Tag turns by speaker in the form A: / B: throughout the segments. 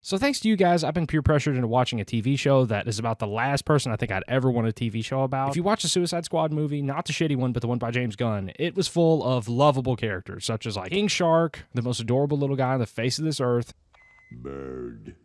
A: So thanks to you guys, I've been peer pressured into watching a TV show that is about the last person I think I'd ever want a TV show about. If you watch the Suicide Squad movie, not the shitty one, but the one by James Gunn, it was full of lovable characters, such as like King Shark, the most adorable little guy on the face of this earth.
B: Bird.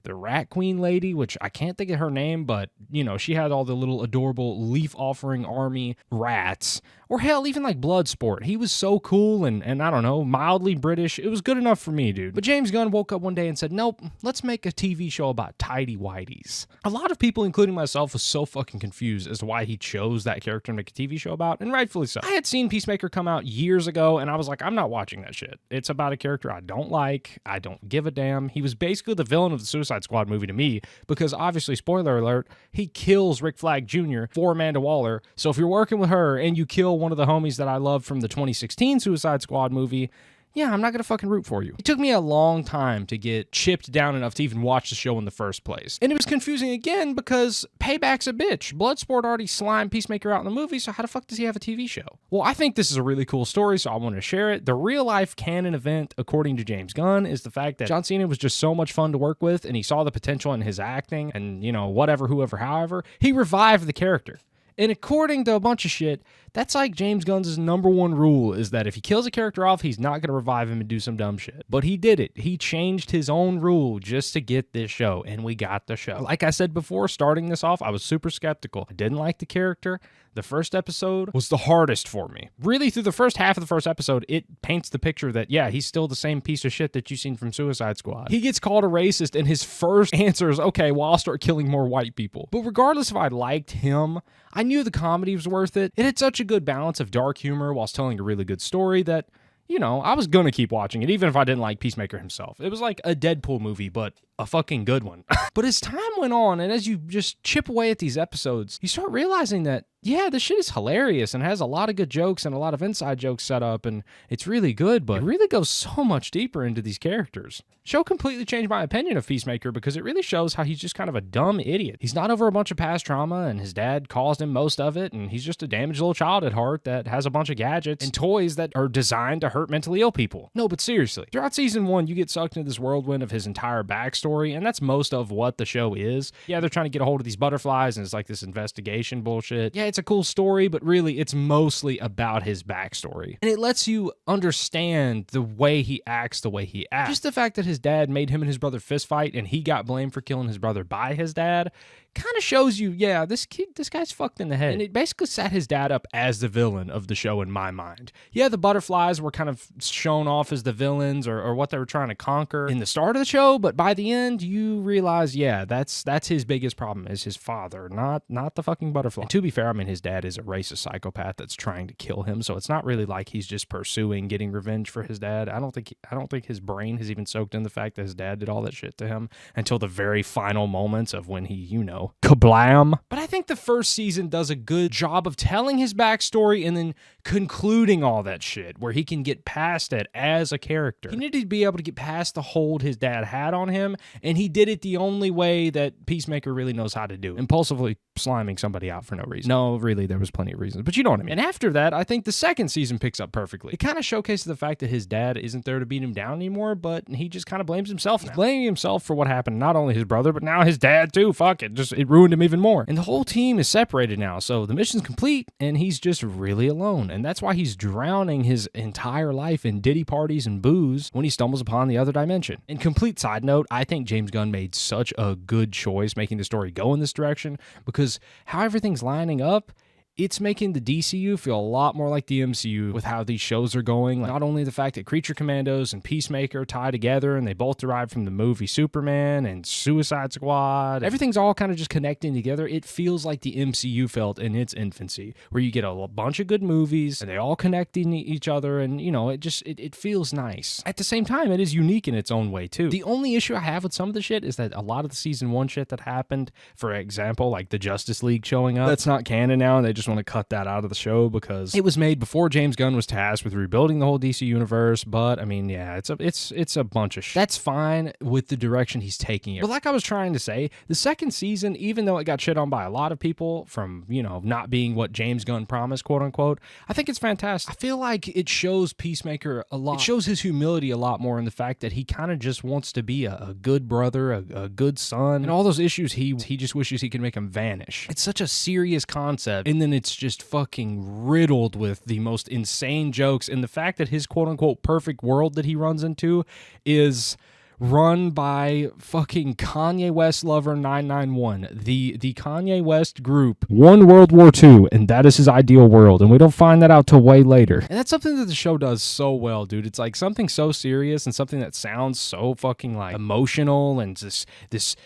A: The Rat Queen lady, which I can't think of her name, but, you know, she had all the little adorable leaf-offering army rats. Or hell, even like Bloodsport. He was so cool and I don't know, mildly British. It was good enough for me, dude. But James Gunn woke up one day and said, nope, let's make a TV show about tidy whities. A lot of people, including myself, was so fucking confused as to why he chose that character to make a TV show about, and rightfully so. I had seen Peacemaker come out years ago, and I was like, I'm not watching that shit. It's about a character I don't like. I don't give a damn. He was basically the villain of the Suicide Squad movie to me, because obviously, spoiler alert, he kills Rick Flag Jr. for Amanda Waller. So if you're working with her and you kill one of the homies that I love from the 2016 Suicide Squad movie, yeah, I'm not going to fucking root for you. It took me a long time to get chipped down enough to even watch the show in the first place. And it was confusing again because Payback's a bitch. Bloodsport already slimed Peacemaker out in the movie, so how the fuck does he have a TV show? Well, I think this is a really cool story, so I want to share it. The real-life canon event, according to James Gunn, is the fact that John Cena was just so much fun to work with, and he saw the potential in his acting, and, you know, whatever, whoever, however, he revived the character. And according to a bunch of shit, that's like James Gunn's number one rule is that if he kills a character off, he's not going to revive him and do some dumb shit. But he did it. He changed his own rule just to get this show, and we got the show. Like I said before, starting this off, I was super skeptical. I didn't like the character. The first episode was the hardest for me. Really, through the first half of the first episode, it paints the picture that, yeah, he's still the same piece of shit that you've seen from Suicide Squad. He gets called a racist, and his first answer is, okay, well, I'll start killing more white people. But regardless if I liked him, I knew the comedy was worth it. It had such a good balance of dark humor whilst telling a really good story that, you know, I was gonna keep watching it, even if I didn't like Peacemaker himself. It was like a Deadpool movie, but a fucking good one. But as time went on, and as you just chip away at these episodes, you start realizing that, yeah, this shit is hilarious and has a lot of good jokes and a lot of inside jokes set up, and it's really good, but it really goes so much deeper into these characters. Show completely changed my opinion of Peacemaker because it really shows how he's just kind of a dumb idiot. He's not over a bunch of past trauma, and his dad caused him most of it, and he's just a damaged little child at heart that has a bunch of gadgets and toys that are designed to hurt mentally ill people. No, but seriously, throughout season 1, you get sucked into this whirlwind of his entire backstory, and that's most of what the show is. Yeah, they're trying to get a hold of these butterflies, and it's like this investigation bullshit. Yeah, it's a cool story, but really it's mostly about his backstory. And it lets you understand the way he acts the way he acts. Just the fact that his dad made him and his brother fist fight, and he got blamed for killing his brother by his dad, kind of shows you, yeah, this guy's fucked in the head. And it basically set his dad up as the villain of the show in my mind. Yeah, the butterflies were kind of shown off as the villains or what they were trying to conquer in the start of the show, but by the end, you realize, yeah, that's his biggest problem is his father, not the fucking butterfly. And to be fair, I mean, his dad is a racist psychopath that's trying to kill him, so it's not really like he's just pursuing getting revenge for his dad. I don't think his brain has even soaked in the fact that his dad did all that shit to him until the very final moments of when he, you know, kablam. But I think the first season does a good job of telling his backstory and then concluding all that shit where he can get past it as a character. He needed to be able to get past the hold his dad had on him, and he did it the only way that Peacemaker really knows how to do, impulsively sliming somebody out for no reason. No, really, there was plenty of reasons, but you know what I mean. And after that, I think the second season picks up perfectly. It kind of showcases the fact that his dad isn't there to beat him down anymore, but he just kind of blames himself now. He's blaming himself for what happened, not only his brother, but now his dad too. Fuck it. It ruined him even more. And the whole team is separated now, so the mission's complete, and he's just really alone. And that's why he's drowning his entire life in Diddy parties and booze when he stumbles upon the other dimension. And complete side note, I think James Gunn made such a good choice making the story go in this direction, because how everything's lining up, it's making the DCU feel a lot more like the MCU with how these shows are going. Like, not only the fact that Creature Commandos and Peacemaker tie together and they both derive from the movie Superman and Suicide Squad. Everything's all kind of just connecting together. It feels like the MCU felt in its infancy, where you get a bunch of good movies and they all connect in each other, and, you know, it feels nice. At the same time, it is unique in its own way, too. The only issue I have with some of the shit is that a lot of the season 1 shit that happened, for example, like the Justice League showing up, that's not canon now, and they just want to cut that out of the show because it was made before James Gunn was tasked with rebuilding the whole DC universe. But I mean, yeah, it's a bunch of shit. That's fine with the direction he's taking it. But like I was trying to say, the second season, even though it got shit on by a lot of people from, you know, not being what James Gunn promised, quote unquote, I think it's fantastic. I feel like it shows Peacemaker a lot. It shows his humility a lot more in the fact that he kind of just wants to be a good brother, a good son, and all those issues he just wishes he could make them vanish. It's such a serious concept, and then it's just fucking riddled with the most insane jokes, and the fact that his quote unquote perfect world that he runs into is run by fucking Kanye West Lover 991. The Kanye West group won World War II, and that is his ideal world, and we don't find that out till way later. And that's something that the show does so well, dude. It's like something so serious and something that sounds so fucking like emotional and just this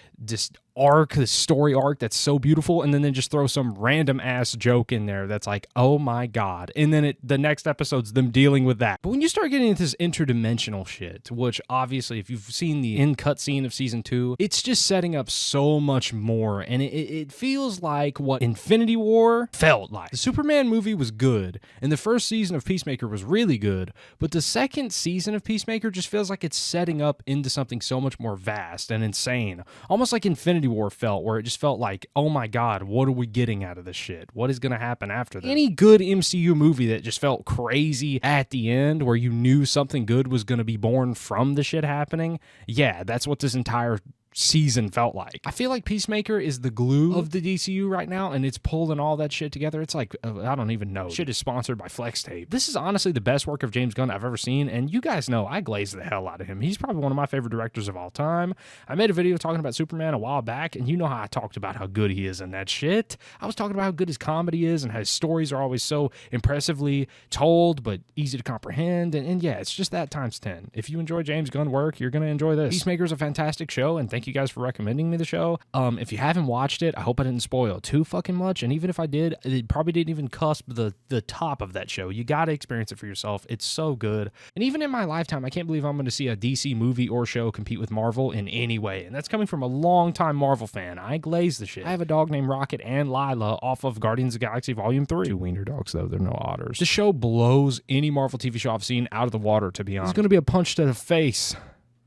A: arc, this story arc that's so beautiful, and then they just throw some random ass joke in there that's like, oh my god, and then the next episode's them dealing with that. But when you start getting into this interdimensional shit, which obviously if you've seen the end cutscene of season 2, it's just setting up so much more, and it feels like what Infinity War felt like. The Superman movie was good, and the first season of Peacemaker was really good, but the second season of Peacemaker just feels like it's setting up into something so much more vast and insane, almost like Infinity War felt, where it just felt like, oh my god, what are we getting out of this shit? What is going to happen after this? Any good MCU movie that just felt crazy at the end, where you knew something good was going to be born from the shit happening, yeah, that's what this entire season felt like. I feel like Peacemaker is the glue of the DCU right now, and it's pulling all that shit together. It's like, I don't even know. Shit is sponsored by Flex Tape. This is honestly the best work of James Gunn I've ever seen, and you guys know I glaze the hell out of him. He's probably one of my favorite directors of all time. I made a video talking about Superman a while back, and you know how I talked about how good he is in that shit. I was talking about how good his comedy is and how his stories are always so impressively told, but easy to comprehend, and yeah, it's just that times 10. If you enjoy James Gunn work, you're going to enjoy this. Peacemaker is a fantastic show, and thank you guys for recommending me the show. If you haven't watched it, I hope I didn't spoil too fucking much, and even if I did, it probably didn't even cusp the top of that show. You gotta experience it for yourself. It's so good. And even in my lifetime, I can't believe I'm going to see a DC movie or show compete with Marvel in any way, and that's coming from a long-time Marvel fan. I glaze the shit. I have a dog named Rocket and Lila off of Guardians of the Galaxy Volume 3. 2 wiener dogs, though. They're no otters. The show blows any Marvel TV show I've seen out of the water, to be honest. It's going to be a punch to the face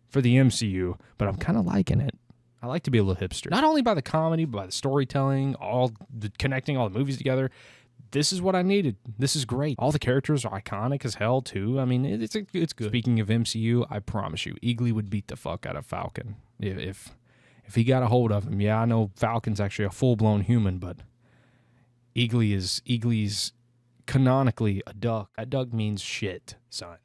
A: for the MCU, but I'm kind of liking it. I like to be a little hipster. Not only by the comedy, but by the storytelling, connecting all the movies together. This is what I needed. This is great. All the characters are iconic as hell, too. I mean, it's good. Speaking of MCU, I promise you, Eagly would beat the fuck out of Falcon. If he got a hold of him. Yeah, I know Falcon's actually a full-blown human, but Eagly's canonically a duck. That duck means shit, son.